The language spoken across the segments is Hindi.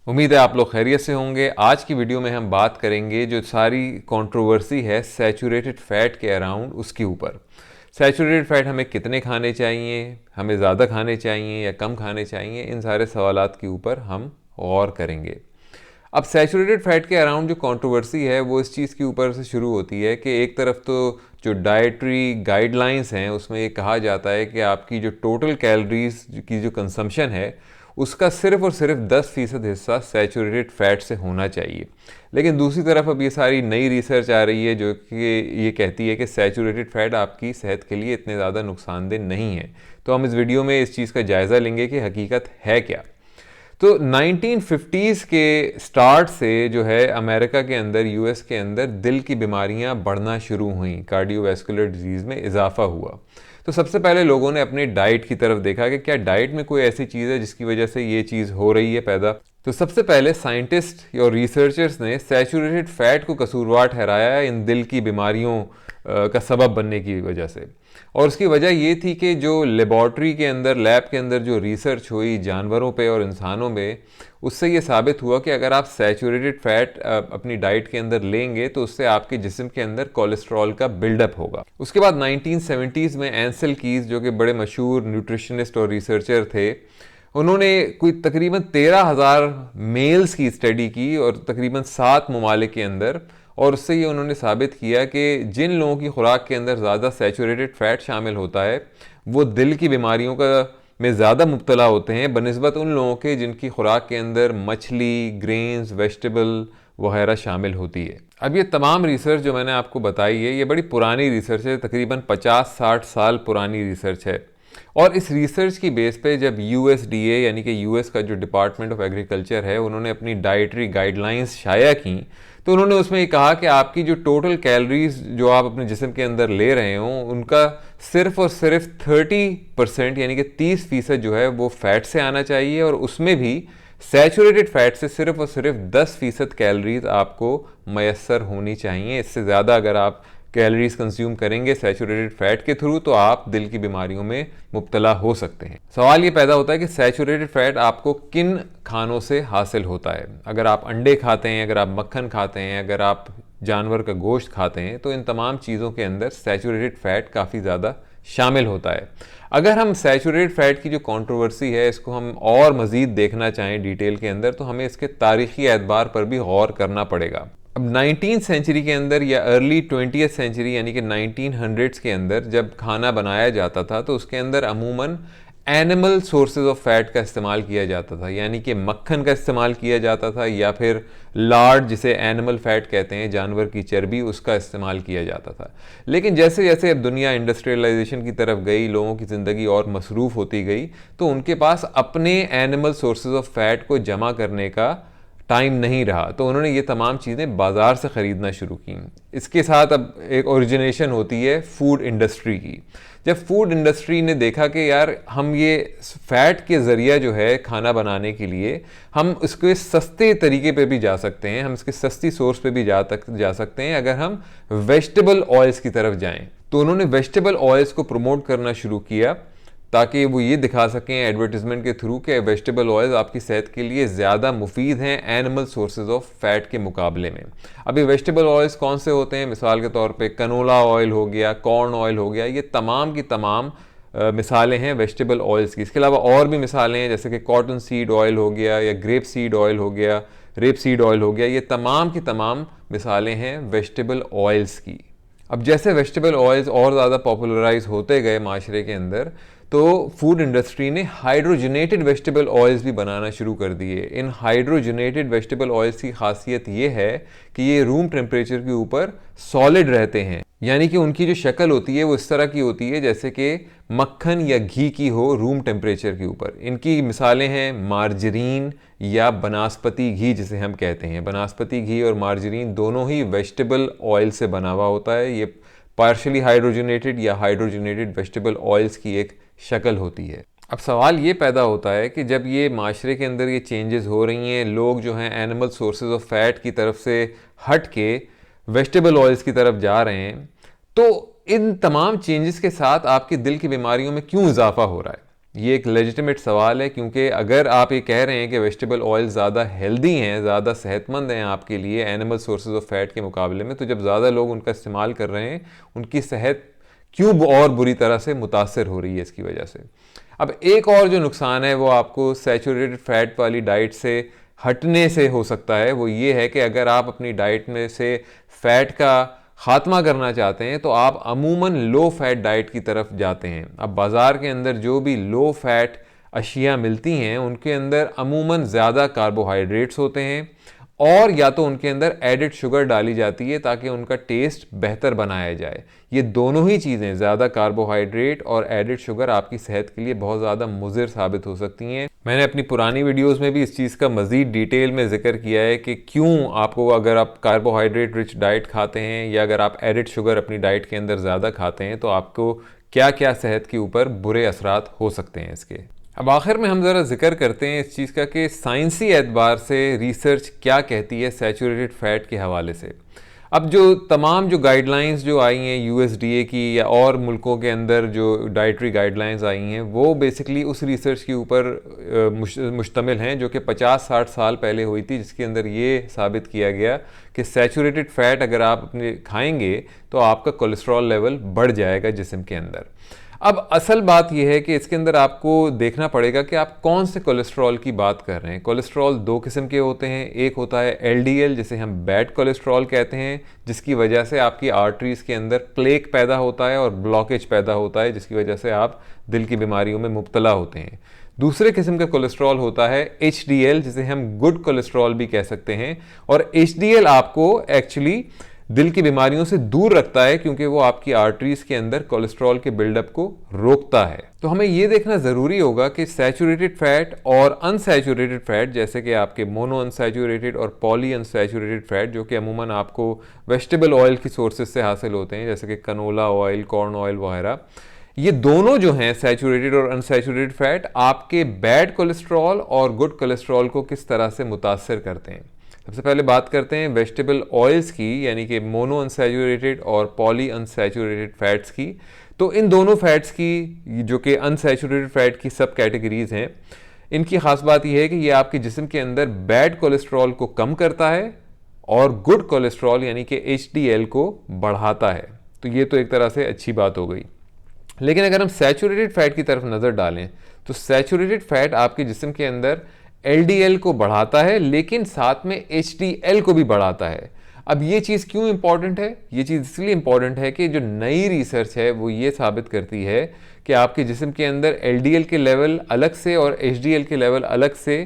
उम्मीद है आप लोग खैरियत से होंगे। आज की वीडियो में हम बात करेंगे जो सारी कंट्रोवर्सी है सैचुरेटेड फैट के अराउंड, उसके ऊपर। सैचुरेटेड फैट हमें कितने खाने चाहिए, हमें ज़्यादा खाने चाहिए या कम खाने चाहिए, इन सारे सवालात के ऊपर हम गौर करेंगे। अब सैचुरेटेड फैट के अराउंड जो कंट्रोवर्सी है वो इस चीज़ के ऊपर से शुरू होती है कि एक तरफ तो जो डाइटरी गाइडलाइंस हैं उसमें ये कहा जाता है कि आपकी जो टोटल कैलोरीज की जो कंजम्पशन है उसका सिर्फ और सिर्फ 10% हिस्सा सैचुरेटेड फैट से होना चाहिए। लेकिन दूसरी तरफ अब ये सारी नई रिसर्च आ रही है जो कि ये कहती है कि सैचुरेटेड फैट आपकी सेहत के लिए इतने ज़्यादा नुकसानदेह नहीं है। तो हम इस वीडियो में इस चीज़ का जायज़ा लेंगे कि हकीकत है क्या। तो 1950s के स्टार्ट से जो है अमेरिका के अंदर, यूएस के अंदर दिल की बीमारियां बढ़ना शुरू हुई, कार्डियोवैस्कुलर डिजीज़ में इजाफा हुआ। तो सबसे पहले लोगों ने अपनी डाइट की तरफ देखा कि क्या डाइट में कोई ऐसी चीज़ है जिसकी वजह से ये चीज़ हो रही है पैदा। तो सबसे पहले साइंटिस्ट और रिसर्चर्स ने सैचुरेटेड फैट को कसूरवार ठहराया इन दिल की बीमारियों का सबब बनने की वजह से। और उसकी वजह ये थी कि जो लेबॉर्ट्री के अंदर, लैब के अंदर जो रिसर्च हुई जानवरों पे और इंसानों में, उससे ये साबित हुआ कि अगर आप सैचुरेटेड फैट अपनी डाइट के अंदर लेंगे तो उससे आपके जिस्म के अंदर कोलेस्ट्रॉल का बिल्डअप होगा। उसके बाद 1970s में एंसेल कीज, जो कि बड़े मशहूर न्यूट्रिशनिस्ट और रिसर्चर थे, उन्होंने कोई तकरीबन 13,000 मेल्स की स्टडी की और तकरीबन 7 ममालिक के अंदर, और उससे ये उन्होंने साबित किया कि जिन लोगों की खुराक के अंदर ज़्यादा सैचुरेटेड फैट शामिल होता है वो दिल की बीमारियों का में ज़्यादा मुब्तला होते हैं बनस्बत उन लोगों के जिनकी खुराक के अंदर मछली, ग्रेन्स, वेजिटेबल वगैरह शामिल होती है। अब ये तमाम रिसर्च जो मैंने आपको बताई है ये बड़ी पुरानी रिसर्च है, तकरीबन 50-60 साल पुरानी रिसर्च है। और इस रिसर्च की बेस पे जब यूएसडीए यानी कि यूएस का जो डिपार्टमेंट ऑफ एग्रीकल्चर है, उन्होंने अपनी डाइटरी गाइडलाइंस शाया की, तो उन्होंने उसमें ये कहा कि आपकी जो टोटल कैलोरीज जो आप अपने जिस्म के अंदर ले रहे हो उनका सिर्फ और सिर्फ 30% यानी कि 30% जो है वो फैट से आना चाहिए, और उसमें भी सैचुरेटेड फैट से सिर्फ और सिर्फ 10% कैलोरीज आपको मैसर होनी चाहिए। इससे ज़्यादा अगर आप कैलोरीज कंज्यूम करेंगे सैचुरेटेड फैट के थ्रू तो आप दिल की बीमारियों में मुब्तला हो सकते हैं। सवाल ये पैदा होता है कि सैचुरेटेड फैट आपको किन खानों से हासिल होता है। अगर आप अंडे खाते हैं, अगर आप मक्खन खाते हैं, अगर आप जानवर का गोश्त खाते हैं, तो इन तमाम चीज़ों के अंदर सैचुरेटेड फैट काफ़ी ज़्यादा शामिल होता है। अगर हम सैचुरेटेड फैट की जो कंट्रोवर्सी है इसको हम और मज़ीद देखना चाहें डिटेल के अंदर, तो हमें इसके तारीख़ी एतबार पर भी गौर करना पड़ेगा। अब 19th सेंचुरी के अंदर या अर्ली 20th सेंचुरी यानी कि 1900s के अंदर जब खाना बनाया जाता था तो उसके अंदर अमूमन एनिमल सोर्सेज ऑफ फैट का इस्तेमाल किया जाता था, यानी कि मक्खन का इस्तेमाल किया जाता था या फिर लार्ड, जिसे एनिमल फैट कहते हैं, जानवर की चर्बी, उसका इस्तेमाल किया जाता था। लेकिन जैसे जैसे अब दुनिया इंडस्ट्रियलाइजेशन की तरफ गई, लोगों की ज़िंदगी और मसरूफ़ होती गई, तो उनके पास अपने एनिमल सोर्सेज ऑफ फैट को जमा करने का टाइम नहीं रहा, तो उन्होंने ये तमाम चीज़ें बाज़ार से ख़रीदना शुरू की। इसके साथ अब एक ओरिजिनेशन होती है फूड इंडस्ट्री की। जब फूड इंडस्ट्री ने देखा कि यार हम ये फ़ैट के ज़रिए जो है खाना बनाने के लिए हम इसके सस्ते तरीके पे भी जा सकते हैं, हम इसके सस्ती सोर्स पे भी जा सकते हैं अगर हम वेजिटेबल ऑयल्स की तरफ जाएं। तो उन्होंने वेजिटेबल ऑयल्स को प्रमोट करना शुरू किया ताकि वो ये दिखा सकें एडवर्टीजमेंट के थ्रू कि वेजिटेबल ऑयल्स आपकी सेहत के लिए ज़्यादा मुफीद हैं एनिमल सोर्सेज ऑफ फैट के मुकाबले में। अब ये वेजिटेबल ऑयल्स कौन से होते हैं? मिसाल के तौर पे कनोला ऑयल हो गया, कॉर्न ऑयल हो गया, ये तमाम की तमाम मिसालें हैं वेजिटेबल ऑयल्स की। इसके अलावा और भी मिसालें हैं जैसे कि कॉटन सीड ऑयल हो गया या ग्रेप सीड ऑयल हो गया, रेप सीड ऑयल हो गया, ये तमाम की तमाम मिसालें हैं वेजिटेबल ऑयल्स की। अब जैसे वेजिटेबल ऑयल्स और ज़्यादा पॉपुलराइज होते गए माशरे के अंदर, तो फूड इंडस्ट्री ने हाइड्रोजनेटेड वेजिटेबल ऑयल्स भी बनाना शुरू कर दिए। इन हाइड्रोजनेटेड वेजिटेबल ऑयल्स की खासियत ये है कि ये रूम टेम्परेचर के ऊपर सॉलिड रहते हैं, यानी कि उनकी जो शक्ल होती है वो इस तरह की होती है जैसे कि मक्खन या घी की हो रूम टेम्परेचर के ऊपर। इनकी मिसालें हैं मार्जरीन या बनास्पति घी, जिसे हम कहते हैं। बनास्पति घी और मार्जरीन दोनों ही वेजिटेबल ऑयल से बना हुआ होता है। ये पार्शली हाइड्रोजनेटेड या हाइड्रोजनेटेड वेजिटेबल ऑयल्स की एक शक्ल होती है। अब सवाल ये पैदा होता है कि जब ये माशरे के अंदर ये चेंजेस हो रही हैं, लोग जो हैं एनिमल सोर्सेज ऑफ फैट की तरफ से हट के वेजिटेबल ऑयल्स की तरफ जा रहे हैं, तो इन तमाम चेंजेस के साथ आपके दिल की बीमारियों में क्यों इजाफा हो रहा है? ये एक लेजिटिमेट सवाल है, क्योंकि अगर आप ये कह रहे हैं कि वेजिटेबल ऑयल ज़्यादा हेल्दी हैं, ज़्यादा सेहतमंद हैं आपके लिए एनिमल सोर्सेज ऑफ फैट के मुकाबले में, तो जब ज़्यादा लोग उनका इस्तेमाल कर रहे हैं उनकी सेहत क्यों और बुरी तरह से मुतासर हो रही है इसकी वजह से। अब एक और जो नुकसान है वो आपको सैचुरेटेड फैट वाली डाइट से हटने से हो सकता है, वो ये है कि अगर आप अपनी डाइट में से फैट का खात्मा करना चाहते हैं तो आप अमूमन लो फैट डाइट की तरफ जाते हैं। अब बाज़ार के अंदर जो भी लो फैट अशिया मिलती हैं उनके अंदर अमूमन ज़्यादा कार्बोहाइड्रेट्स होते हैं और या तो उनके अंदर एडिड शुगर डाली जाती है ताकि उनका टेस्ट बेहतर बनाया जाए। ये दोनों ही चीज़ें, ज़्यादा कार्बोहाइड्रेट और एडिड शुगर, आपकी सेहत के लिए बहुत ज़्यादा मुज़िर साबित हो सकती हैं। मैंने अपनी पुरानी वीडियोस में भी इस चीज़ का मज़ीद डिटेल में जिक्र किया है कि क्यों आपको, अगर आप कार्बोहाइड्रेट रिच डाइट खाते हैं या अगर आप एडिड शुगर अपनी डाइट के अंदर ज़्यादा खाते हैं तो आपको क्या क्या सेहत के ऊपर बुरे असरात हो सकते हैं इसके। अब आखिर में हम ज़रा जिक्र करते हैं इस चीज़ का कि साइंसी एतबार से रिसर्च क्या कहती है सैचुरेटेड फ़ैट के हवाले से। अब जो तमाम जो गाइडलाइंस जो आई हैं यूएसडीए की या और मुल्कों के अंदर जो डाइटरी गाइडलाइंस आई हैं वो बेसिकली उस रिसर्च के ऊपर मुश्तमिल हैं जो कि 50-60 साल पहले हुई थी, जिसके अंदर ये साबित किया गया कि सैचुरेटेड फ़ैट अगर आप अपने खाएंगे तो आपका कोलेस्ट्रॉल लेवल बढ़ जाएगा जिस्म के अंदर। अब असल बात यह है कि इसके अंदर आपको देखना पड़ेगा कि आप कौन से कोलेस्ट्रॉल की बात कर रहे हैं। कोलेस्ट्रॉल दो किस्म के होते हैं, एक होता है एलडीएल जिसे हम बैड कोलेस्ट्रॉल कहते हैं, जिसकी वजह से आपकी आर्टरीज़ के अंदर प्लेक पैदा होता है और ब्लॉकेज पैदा होता है, जिसकी वजह से आप दिल की बीमारियों में मुब्तला होते हैं। दूसरे किस्म का कोलेस्ट्रॉल होता है एचडीएल जिसे हम गुड कोलेस्ट्रॉल भी कह सकते हैं, और एचडीएल आपको एक्चुअली दिल की बीमारियों से दूर रखता है क्योंकि वो आपकी आर्टरीज के अंदर कोलेस्ट्रॉल के बिल्डअप को रोकता है। तो हमें ये देखना ज़रूरी होगा कि सैचुरेटेड फैट और अनसैचुरेटेड फैट, जैसे कि आपके मोनो अनसैचुरेटेड और पॉली अनसैचुरेटेड फैट जो कि अमूमन आपको वेजिटेबल ऑयल की सोर्सेज से हासिल होते हैं जैसे कि कनोला ऑयल, कॉर्न ऑयल वगैरह, ये दोनों जो हैं सैचुरेटेड और अनसैचुरेटेड फैट आपके बैड कोलेस्ट्रॉल और गुड कोलेस्ट्रॉल को किस तरह से मुतासर करते हैं। सबसे पहले बात करते हैं वेजिटेबल ऑयल्स की, यानी कि मोनो अनसैचुरेटेड और पॉली अनसैचुरेटेड फैट्स की। तो इन दोनों फैट्स की जो कि अनसैचुरेटेड फैट की सब कैटेगरीज हैं, इनकी ख़ास बात यह है कि ये आपके जिस्म के अंदर बैड कोलेस्ट्रॉल को कम करता है और गुड कोलेस्ट्रॉल यानी कि एचडीएल को बढ़ाता है। तो ये तो एक तरह से अच्छी बात हो गई। लेकिन अगर हम सैचुरेटेड फैट की तरफ नज़र डालें तो सैचुरेटेड फैट आपके जिस्म के अंदर एलडीएल को बढ़ाता है लेकिन साथ में एचडीएल को भी बढ़ाता है। अब ये चीज़ क्यों इंपॉर्टेंट है? ये चीज़ इसलिए इंपॉर्टेंट है कि जो नई रिसर्च है वो ये साबित करती है कि आपके जिस्म के अंदर एलडीएल के लेवल अलग से और एचडीएल के लेवल अलग से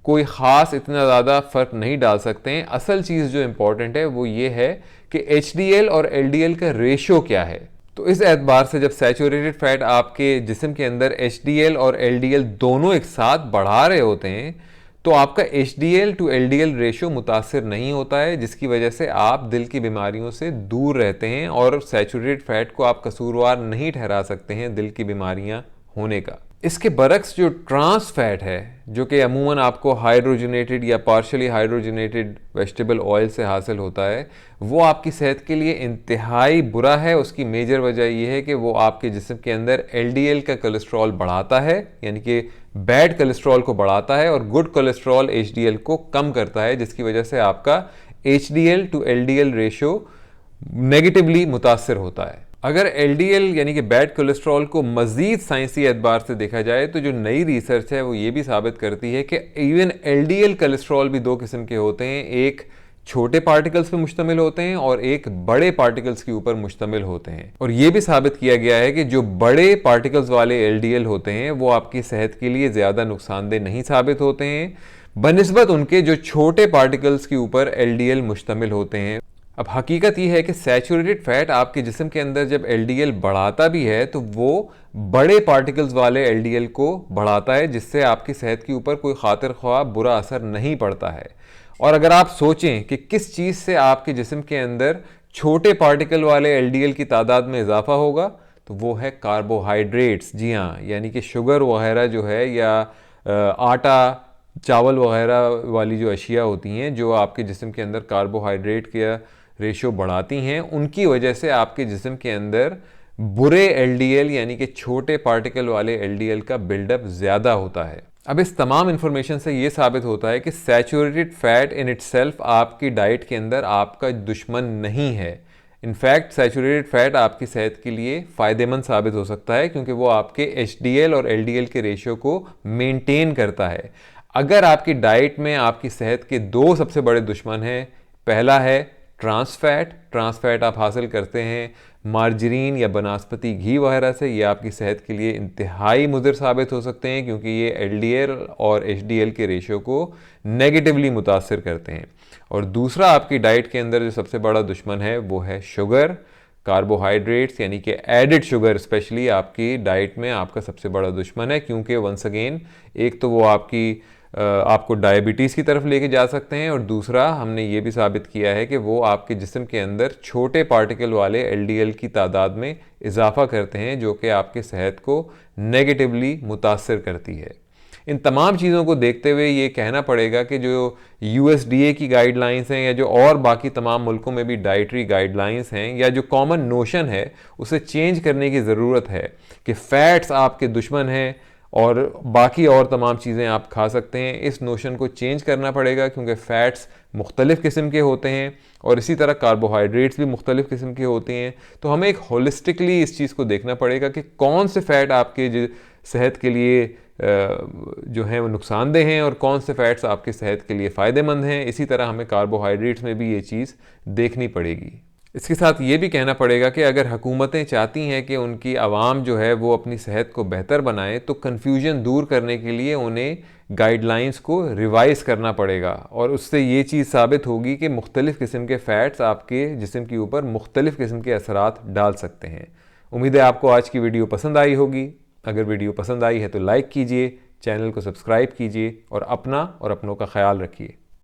कोई ख़ास इतना ज़्यादा फ़र्क नहीं डाल सकते हैं। असल चीज़ जो इंपॉर्टेंट है वो ये है कि एचडीएल और एलडीएल का रेशो क्या है। तो इस एतबार से जब सैचुरेटेड फैट आपके जिस्म के अंदर एचडीएल और एलडीएल दोनों एक साथ बढ़ा रहे होते हैं तो आपका एचडीएल टू एलडीएल रेशो मुतासिर नहीं होता है, जिसकी वजह से आप दिल की बीमारियों से दूर रहते हैं और सैचुरेटेड फैट को आप कसूरवार नहीं ठहरा सकते हैं दिल की बीमारियां होने का। इसके बरक्स जो ट्रांस फैट है जो कि अमूमन आपको हाइड्रोजनेटेड या पार्शली हाइड्रोजनेटेड वेजिटेबल ऑयल से हासिल होता है, वो आपकी सेहत के लिए इंतहाई बुरा है। उसकी मेजर वजह यह है कि वो आपके जिस्म के अंदर एलडीएल का कोलेस्ट्रॉल बढ़ाता है, यानी कि बैड कोलेस्ट्रॉल को बढ़ाता है, और गुड कोलेस्ट्रॉल एचडीएल को कम करता है, जिसकी वजह से आपका HDL to LDL ratio negatively मुतासर होता है। अगर एलडीएल यानी कि बैड कोलेस्ट्रॉल को मज़ीद साइंसी एतबार से देखा जाए तो जो नई रिसर्च है वो ये भी साबित करती है कि इवन एलडीएल कोलेस्ट्रॉल भी दो किस्म के होते हैं, एक छोटे पार्टिकल्स पे मुश्तमिल होते हैं और एक बड़े पार्टिकल्स के ऊपर मुश्तमिल होते हैं। और ये भी साबित किया गया है कि जो बड़े पार्टिकल्स वाले एलडीएल होते हैं वो आपकी सेहत के लिए ज़्यादा नुकसानदेह नहीं साबित होते हैं बनिस्बत उनके जो छोटे पार्टिकल्स के ऊपर एलडीएल मुश्तमिल होते हैं। अब हकीकत यह है कि सैचुरेटेड फैट आपके जिस्म के अंदर जब एलडीएल बढ़ाता भी है तो वो बड़े पार्टिकल्स वाले एलडीएल को बढ़ाता है, जिससे आपकी सेहत के ऊपर कोई खातिर ख्वाह बुरा असर नहीं पड़ता है। और अगर आप सोचें कि किस चीज़ से आपके जिस्म के अंदर छोटे पार्टिकल वाले एलडीएल की तादाद में इजाफा होगा तो वो है कार्बोहाइड्रेट्स। जी हाँ, यानी कि शुगर वगैरह जो है या आटा चावल वगैरह वाली जो अशिया होती हैं जो आपके जिस्म के अंदर कार्बोहाइड्रेट का रेशो बढ़ाती हैं, उनकी वजह से आपके जिस्म के अंदर बुरे एलडीएल यानी कि छोटे पार्टिकल वाले एलडीएल का बिल्डअप ज़्यादा होता है। अब इस तमाम इन्फॉर्मेशन से ये साबित होता है कि सैचुरेटेड फैट इन इटसेल्फ आपकी डाइट के अंदर आपका दुश्मन नहीं है। इनफैक्ट सैचुरेटेड फैट आपकी सेहत के लिए फ़ायदेमंद साबित हो सकता है, क्योंकि वो आपके एचडीएल और एलडीएल के रेशियो को मेंटेन करता है। अगर आपकी डाइट में आपकी सेहत के दो सबसे बड़े दुश्मन हैं, पहला है ट्रांस फैट आप हासिल करते हैं मार्जरीन या बनास्पति घी वगैरह से, ये आपकी सेहत के लिए इंतहाई मुज़िर साबित हो सकते हैं, क्योंकि ये एलडीएल और एचडीएल के रेशियो को नेगेटिवली मुतासर करते हैं। और दूसरा आपकी डाइट के अंदर जो सबसे बड़ा दुश्मन है वो है शुगर, कार्बोहाइड्रेट्स यानी कि एडिड शुगर स्पेशली आपकी डाइट में आपका सबसे बड़ा दुश्मन है, क्योंकि वंस अगेन एक तो वो आपको डायबिटीज़ की तरफ लेके जा सकते हैं, और दूसरा हमने ये भी साबित किया है कि वो आपके जिस्म के अंदर छोटे पार्टिकल वाले एलडीएल की तादाद में इजाफा करते हैं, जो कि आपके सेहत को नेगेटिवली मुतासर करती है। इन तमाम चीज़ों को देखते हुए ये कहना पड़ेगा कि जो यूएसडीए की गाइडलाइंस हैं या जो और बाकी तमाम मुल्कों में भी डाइटरी गाइडलाइंस हैं या जो कॉमन नोशन है उसे चेंज करने की ज़रूरत है कि फ़ैट्स आपके दुश्मन हैं और बाकी और तमाम चीज़ें आप खा सकते हैं। इस नोशन को चेंज करना पड़ेगा, क्योंकि फ़ैट्स मुख्तलिफ़ किस्म के होते हैं और इसी तरह कार्बोहाइड्रेट्स भी मुख्तलिफ़ किस्म के होते हैं। तो हमें एक होलिस्टिकली इस चीज़ को देखना पड़ेगा कि कौन से फ़ैट आपके सेहत के लिए जो हैं वो नुकसानदेह हैं और कौन से फ़ैट्स आपकी सेहत के लिए फ़ायदेमंद हैं। इसी तरह हमें कार्बोहाइड्रेट्स में भी ये चीज़ देखनी पड़ेगी। इसके साथ ये भी कहना पड़ेगा कि अगर हुकूमतें चाहती हैं कि उनकी आवाम जो है वो अपनी सेहत को बेहतर बनाए, तो कन्फ्यूजन दूर करने के लिए उन्हें गाइडलाइंस को रिवाइज़ करना पड़ेगा, और उससे ये चीज़ साबित होगी कि मुख्तलिफ़ किस्म के फ़ैट्स आपके जिस्म के ऊपर मुख्तलिफ़ किस्म के असरात डाल सकते हैं। उम्मीद है आपको आज की वीडियो पसंद आई होगी। अगर वीडियो पसंद आई है तो लाइक कीजिए, चैनल को सब्सक्राइब कीजिए और अपना और अपनों का ख्याल रखिए।